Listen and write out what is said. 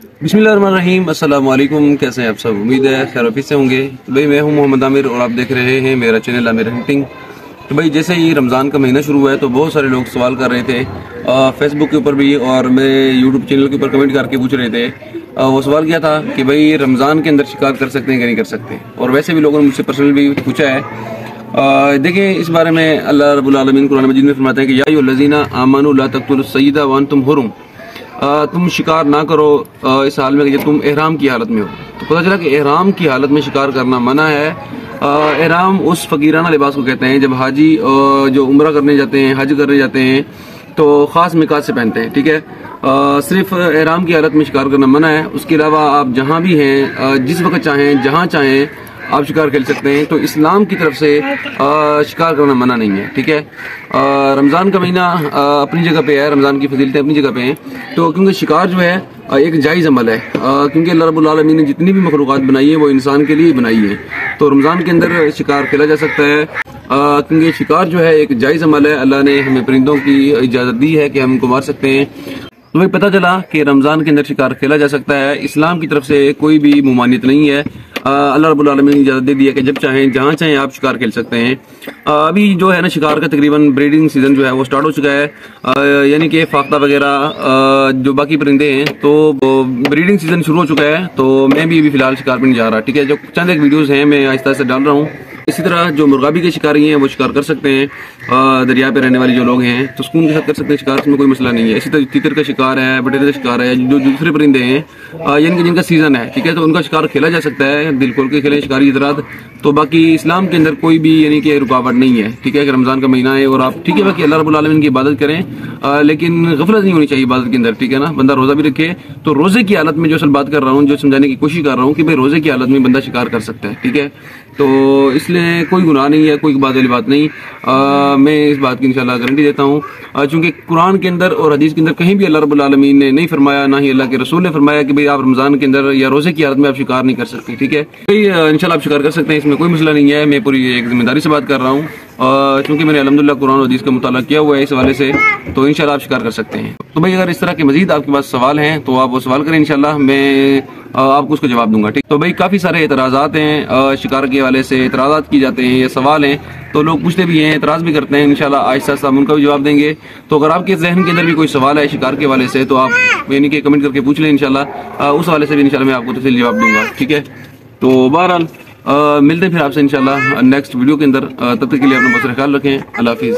बिस्मिल्लाहिर्रहमानिर्रहीम, अस्सलाम वालेकुम। कैसे हैं आप सब? उम्मीद है खैर ऑफिस से होंगे। तो भाई मैं हूं मोहम्मद आमिर और आप देख रहे हैं मेरा चैनल आमिर हंटिंग। तो भाई जैसे ही रमज़ान का महीना शुरू हुआ है तो बहुत सारे लोग सवाल कर रहे थे फेसबुक के ऊपर भी और मेरे यूट्यूब चैनल के ऊपर कमेंट करके पूछ रहे थे। वो सवाल किया था कि भाई रमज़ान के अंदर शिकार कर सकते हैं कि नहीं कर सकते, और वैसे भी लोगों ने मुझसे पर्सनल भी पूछा है। देखिए इस बारे में अल्लाह रब्बुल आलमीन कुरान मजीद में फरमाते हैं कि या अय्युहल्लज़ीना आमनू ला तक़तुलुस सय्यदा व अंतुम हुरुम, तुम शिकार ना करो इस हाल में कि जब तुम एहराम की हालत में हो। तो पता चला कि एहराम की हालत में शिकार करना मना है। एहराम उस फकीराना लिबास को कहते हैं जब हाजी जो उम्रा करने जाते हैं, हज करने जाते हैं तो ख़ास मिकात से पहनते हैं। ठीक है, सिर्फ एहराम की हालत में शिकार करना मना है। उसके अलावा आप जहाँ भी हैं, जिस वक्त चाहें, जहाँ चाहें आप शिकार खेल सकते हैं। तो इस्लाम की तरफ से शिकार करना मना नहीं है। ठीक है, रमज़ान का महीना अपनी जगह पे है, रमज़ान की फजीलतें अपनी जगह पे हैं। तो क्योंकि शिकार जो है एक जायज़ अमल है, क्योंकि अल्लाह रब्बुल आलमीन ने जितनी भी मखलूक़ात बनाई है वो इंसान के लिए बनाई है। तो रमज़ान के अंदर शिकार खेला जा सकता है, क्योंकि शिकार जो है एक जायज़ अमल है। अल्लाह ने हमें परिंदों की इजाज़त दी है कि हम इनको मार सकते हैं। तो भाई पता चला कि रमज़ान के अंदर शिकार खेला जा सकता है। इस्लाम की तरफ से कोई भी मुमानियत नहीं है। अल्लाह रब्बुल आलमीन ने इजाज़त दे दी है कि जब चाहें, जहाँ चाहें आप शिकार खेल सकते हैं। अभी जो है ना शिकार का तकरीबन ब्रीडिंग सीजन जो है वो स्टार्ट हो चुका है, यानी कि फाख्ता वगैरह जो बाकी परिंदे हैं तो ब्रीडिंग सीजन शुरू हो चुका है। तो मैं भी अभी फिलहाल शिकार पर नहीं जा रहा। ठीक है, जो चंद एक वीडियोज़ हैं मैं आहिस्ता आहिस्ता डाल रहा हूँ। इसी तरह जो मुर्गाबी के शिकारी हैं वो शिकार कर सकते हैं, दरिया पे रहने वाले जो लोग हैं तो सुकून के साथ कर सकते हैं शिकार, इसमें कोई मसला नहीं है। इसी तरह तितर का शिकार है, बटेरे का शिकार है, जो दूसरे परिंदे हैं यानी कि जिनका सीजन है, ठीक है, तो उनका शिकार खेला जा सकता है। दिल खोल के खेलें शिकारी हज़रात। तो बाकी इस्लाम के अंदर कोई भी यानी कि रुकावट नहीं है। ठीक है, कि रमज़ान का महीना है और आप ठीक है बाकी अल्लाह रब्बुल आलमीन की इबादत करें, लेकिन गफलत नहीं होनी चाहिए इबादत के अंदर। ठीक है ना, बंदा रोज़ा भी रखे। तो रोज़े की हालत में जो असल बात कर रहा हूँ, जो समझाने की कोशिश कर रहा हूँ कि भाई रोज़े की हालत में बंदा शिकार कर सकता है। ठीक है, तो इसलिए कोई गुनाह नहीं है, कोई बात वाली बात नहीं। मैं इस बात की इंशाल्लाह गारंटी देता हूँ, चूँकि कुरान के अंदर और हदीस के अंदर कहीं भी अल्लाह रब्बुल आलमीन ने नहीं फरमाया, ना ही अल्लाह के रसूल ने फरमाया कि भाई आप रमज़ान के अंदर या रोज़े की हालत में आप शिकार नहीं कर सकते। ठीक है, भाई इंशाल्लाह आप शिकार कर सकते हैं, इसमें कोई मसला नहीं है। मैं पूरी एक जिम्मेदारी से बात कर रहा हूँ, क्योंकि मैंने अल्हम्दुलिल्लाह कुरान और हदीस का मुताला किया हुआ है इस हवाले से। तो इंशाल्लाह आप शिकार कर सकते हैं। तो भाई अगर इस तरह के मजीद आपके पास सवाल हैं तो आप वो सवाल करें, इंशाल्लाह मैं आपको उसको जवाब दूंगा। ठीक, तो भाई काफ़ी सारे एतराज़ात हैं शिकार के हवाले से, एतराज़ात की जाते हैं, ये सवाल हैं तो लोग पूछते भी हैं, एतराज़ भी करते हैं। इंशाल्लाह आहिस्ता आहिस्ता हम उनका भी जवाब देंगे। तो अगर आपके जहन के अंदर भी कोई सवाल है शिकार के हवाले से तो आप यानी कि कमेंट करके पूछ लें, इंशाल्लाह उस हवाले से भी इंशाल्लाह मैं आपको तफसील जवाब दूंगा। ठीक है, तो बहरहाल मिलते हैं फिर आपसे इंशाल्लाह नेक्स्ट वीडियो के अंदर। तब तक के लिए अपना बहुत ख्याल रखें। अल्लाह हाफिज़।